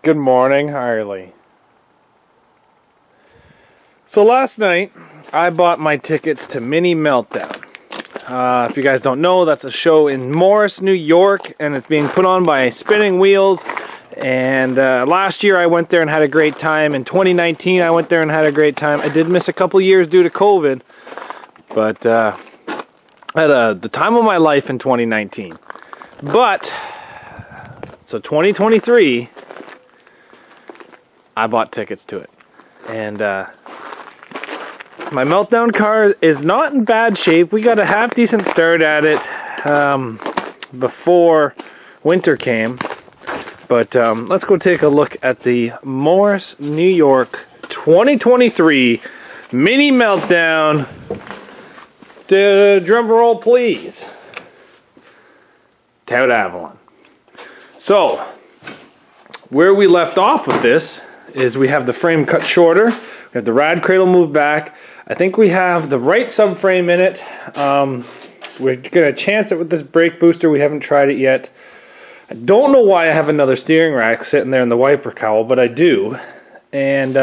Good morning, Harley. So last night, I bought my tickets to Mini Meltdown. If you guys don't know, that's a show in Morris, New York, and it's being put on by Spinning Wheels. And last year I went there and had a great time. In 2019 I went there and had a great time. I did miss a couple years due to COVID, but I had the time of my life in 2019. But, so 2023, I bought tickets to it. And my Meltdown car is not in bad shape. We got a half decent start at it before winter came. But let's go take a look at the Morris, New York 2023 Mini Meltdown. Drum roll, please. Tout Avalon. So, where we left off with this is we have the frame cut shorter. We have the rad cradle moved back. I think we have the right subframe in it. We're going to chance it with this brake booster. We haven't tried it yet. I don't know why I have another steering rack sitting there in the wiper cowl, but I do. And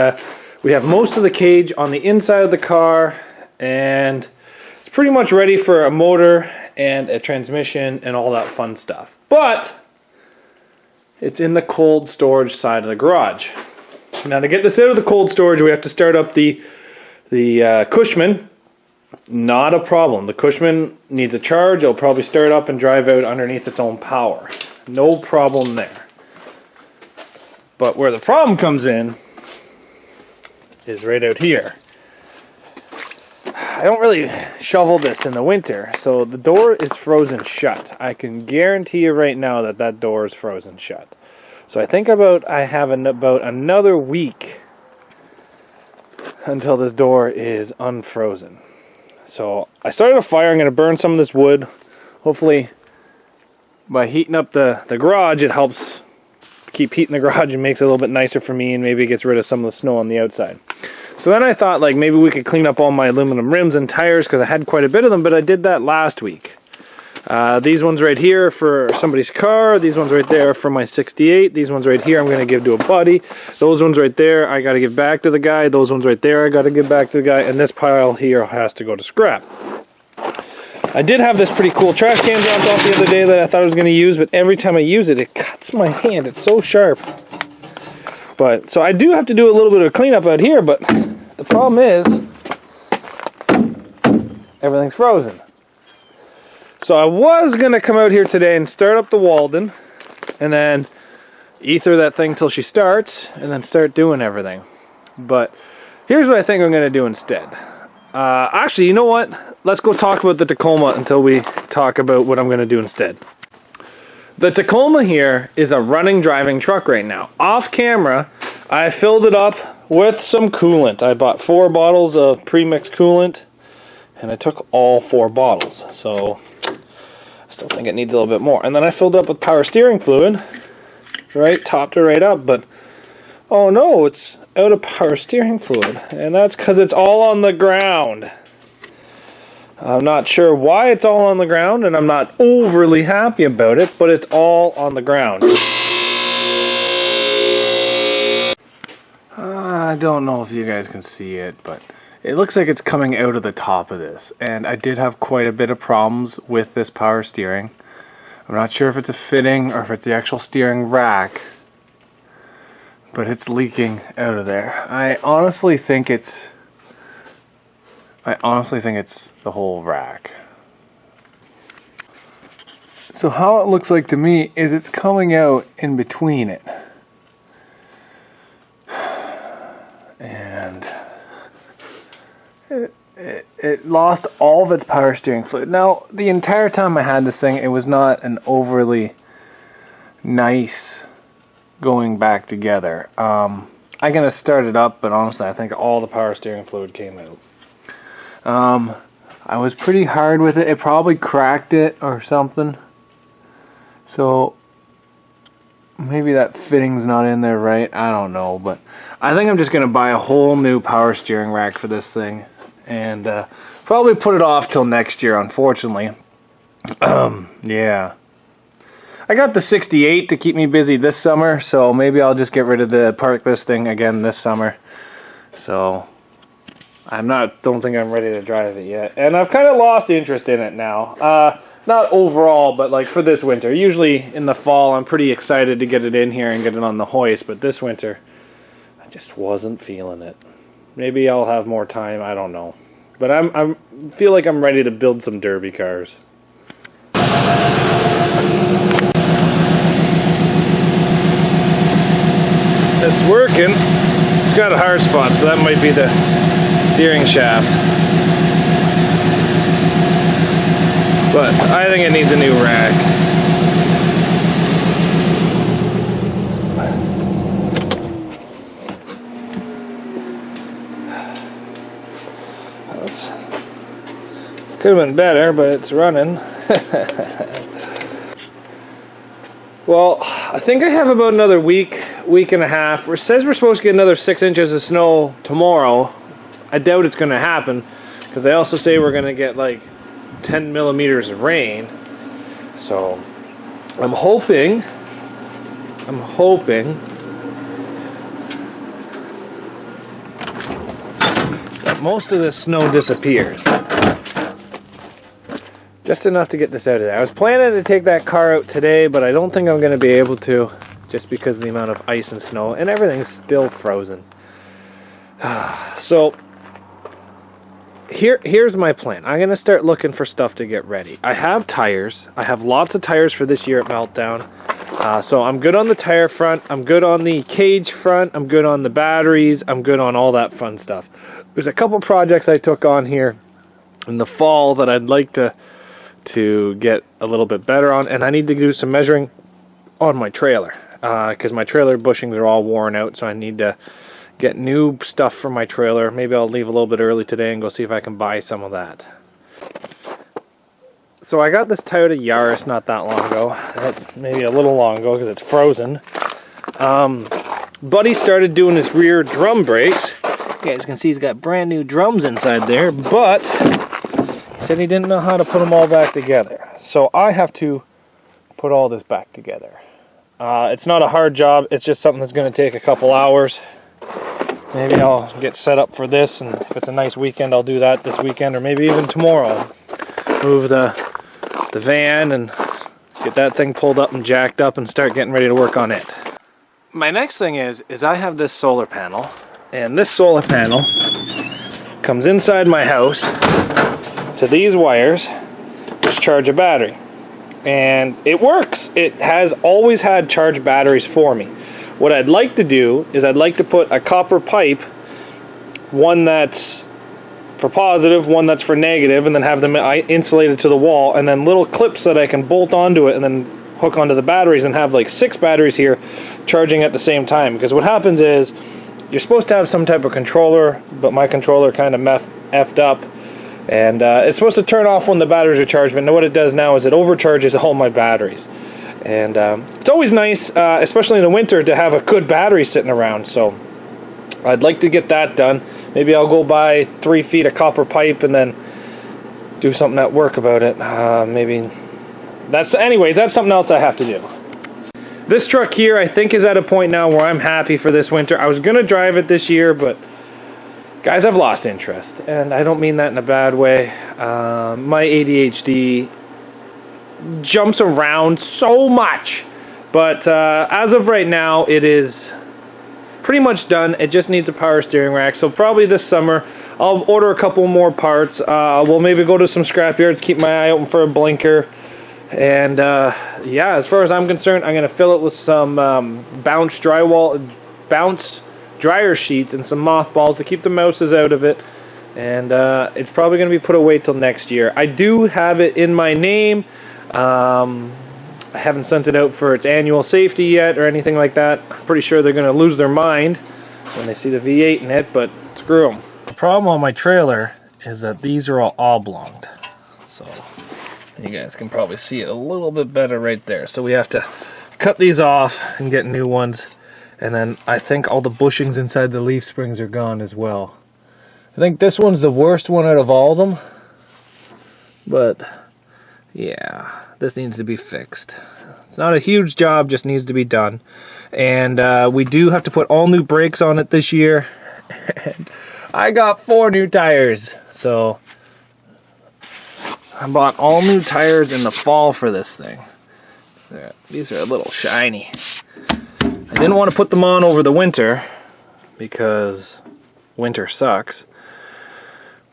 we have most of the cage on the inside of the car, and it's pretty much ready for a motor and a transmission and all that fun stuff. But it's in the cold storage side of the garage. Now to get this out of the cold storage, we have to start up the Cushman. Not a problem. The Cushman needs a charge. It'll probably start up and drive out underneath its own power. No problem there. But where the problem comes in is right out here. I don't really shovel this in the winter, so the door is frozen shut. I can guarantee you right now that that door is frozen shut. So I think I have about another week until this door is unfrozen. So I started a fire. I'm going to burn some of this wood. Hopefully by heating up the garage, it helps keep heating the garage and makes it a little bit nicer for me, and maybe it gets rid of some of the snow on the outside. So then I thought, like, maybe we could clean up all my aluminum rims and tires, because I had quite a bit of them, but I did that last week. These ones right here for somebody's car. These ones right there for my 68. These ones right here I'm going to give to a buddy. Those ones right there I got to give back to the guy. Those ones right there I got to give back to the guy. And this pile here has to go to scrap. I did have this pretty cool trash can dropped off the other day that I thought I was going to use, but every time I use it, it cuts my hand. It's so sharp. But so I do have to do a little bit of cleanup out here, but the problem is everything's frozen. So I was going to come out here today and start up the Walden and then ether that thing till she starts and then start doing everything. But here's what I think I'm going to do instead. Actually, you know what? Let's go talk about the Tacoma until we talk about what I'm going to do instead. The Tacoma here is a running, driving truck right now. Off camera, I filled it up with some coolant. I bought 4 bottles of pre-mixed coolant, and I took all 4 bottles. So I still think it needs a little bit more. And then I filled it up with power steering fluid, right? Topped it right up, but oh no, it's out of power steering fluid. And that's because it's all on the ground. I'm not sure why it's all on the ground, and I'm not overly happy about it, but it's all on the ground. I don't know if you guys can see it, but it looks like it's coming out of the top of this. And I did have quite a bit of problems with this power steering. I'm not sure if it's a fitting or if it's the actual steering rack, but it's leaking out of there. I honestly think it's the whole rack. So how it looks like to me is it's coming out in between it. And it lost all of its power steering fluid. Now, the entire time I had this thing, it was not an overly nice going back together. I'm going to start it up, but honestly I think all the power steering fluid came out. I was pretty hard with it. It probably cracked it or something. So maybe that fitting's not in there right. I don't know, but I think I'm just going to buy a whole new power steering rack for this thing and probably put it off till next year, unfortunately. Yeah. I got the 68 to keep me busy this summer, so maybe I'll just get rid of the park this thing again this summer. So don't think I'm ready to drive it yet. And I've kind of lost interest in it now. Not overall, but like for this winter. Usually in the fall, I'm pretty excited to get it in here and get it on the hoist. But this winter, I just wasn't feeling it. Maybe I'll have more time. I don't know. But I feel like I'm ready to build some derby cars. It's working. It's got hard spots, but that might be the steering shaft. But I think it needs a new rack. Could have been better, but it's running. Well, I think I have about another week and a half. It says we're supposed to get another 6 inches of snow tomorrow. I doubt it's going to happen, because they also say we're going to get like 10 millimeters of rain. So I'm hoping that most of this snow disappears. Just enough to get this out of there. I was planning to take that car out today, but I don't think I'm going to be able to, just because of the amount of ice and snow, and everything's still frozen. So here's my plan. I'm going to start looking for stuff to get ready. I have tires. I have lots of tires for this year at Meltdown. So I'm good on the tire front. I'm good on the cage front. I'm good on the batteries. I'm good on all that fun stuff. There's a couple projects I took on here in the fall that I'd like to get a little bit better on, and I need to do some measuring on my trailer, because my trailer bushings are all worn out, so I need to get new stuff for my trailer. Maybe I'll leave a little bit early today and go see if I can buy some of that. So I got this Toyota Yaris not that long ago, maybe a little long ago because it's frozen. Buddy started doing his rear drum brakes. You guys can see he's got brand new drums inside there, but said he didn't know how to put them all back together. So I have to put all this back together. It's not a hard job. It's just something that's going to take a couple hours. Maybe I'll get set up for this, and if it's a nice weekend, I'll do that this weekend, or maybe even tomorrow. Move the van and get that thing pulled up and jacked up and start getting ready to work on it. My next thing is I have this solar panel, and this solar panel comes inside my house to these wires, which charge a battery, and it works. It has always had charged batteries for me. What I'd like to do is I'd like to put a copper pipe, one that's for positive, one that's for negative, and then have them insulated to the wall, and then little clips that I can bolt onto it and then hook onto the batteries, and have like 6 batteries here charging at the same time. Because what happens is you're supposed to have some type of controller, but my controller kind of effed up. And it's supposed to turn off when the batteries are charged, but what it does now is it overcharges all my batteries. And it's always nice, especially in the winter, to have a good battery sitting around. So I'd like to get that done. Maybe I'll go buy 3 feet of copper pipe and then do something at work about it. Maybe that's something else I have to do. This truck here, I think, is at a point now where I'm happy for this winter. I was going to drive it this year, but guys, I've lost interest, and I don't mean that in a bad way. My ADHD jumps around so much, but as of right now, it is pretty much done. It just needs a power steering rack, so probably this summer I'll order a couple more parts. We'll maybe go to some scrap yards, keep my eye open for a blinker, and yeah, as far as I'm concerned, I'm going to fill it with some bounce dryer sheets and some mothballs to keep the mouses out of it, and it's probably going to be put away till next year. I do have it in my name. I haven't sent it out for its annual safety yet or anything like that. I'm pretty sure they're going to lose their mind when they see the V8 in it, but screw them. The problem on my trailer is that these are all oblonged, so you guys can probably see it a little bit better right there. So we have to cut these off and get new ones. And then I think all the bushings inside the leaf springs are gone as well. I think this one's the worst one out of all of them. But yeah, this needs to be fixed. It's not a huge job, just needs to be done. And we do have to put all new brakes on it this year. And I got 4 new tires, so I bought all new tires in the fall for this thing. These are a little shiny. I didn't want to put them on over the winter because winter sucks.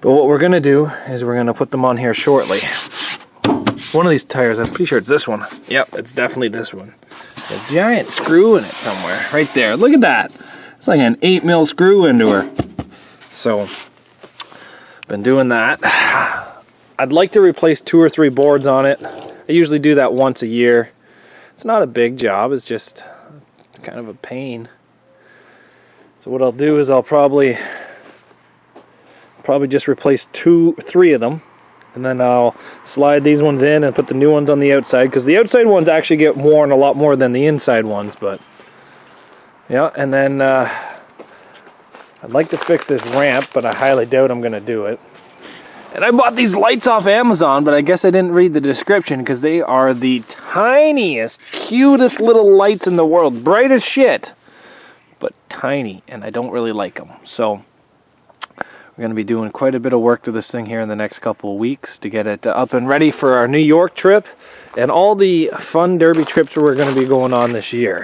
But what we're going to do is we're going to put them on here shortly. One of these tires, I'm pretty sure it's this one. Yep, it's definitely this one. A giant screw in it somewhere. Right there. Look at that. It's like an 8mm screw into her. So, been doing that. I'd like to replace 2 or 3 boards on it. I usually do that once a year. It's not a big job. It's just kind of a pain. So what I'll do is I'll probably just replace 2, 3 of them, and then I'll slide these ones in and put the new ones on the outside, because the outside ones actually get worn a lot more than the inside ones. But yeah, and then I'd like to fix this ramp, but I highly doubt I'm gonna do it. And I bought these lights off Amazon, but I guess I didn't read the description, because they are the tiniest, cutest little lights in the world. Bright as shit, but tiny, and I don't really like them. So we're going to be doing quite a bit of work to this thing here in the next couple of weeks to get it up and ready for our New York trip and all the fun derby trips we're going to be going on this year.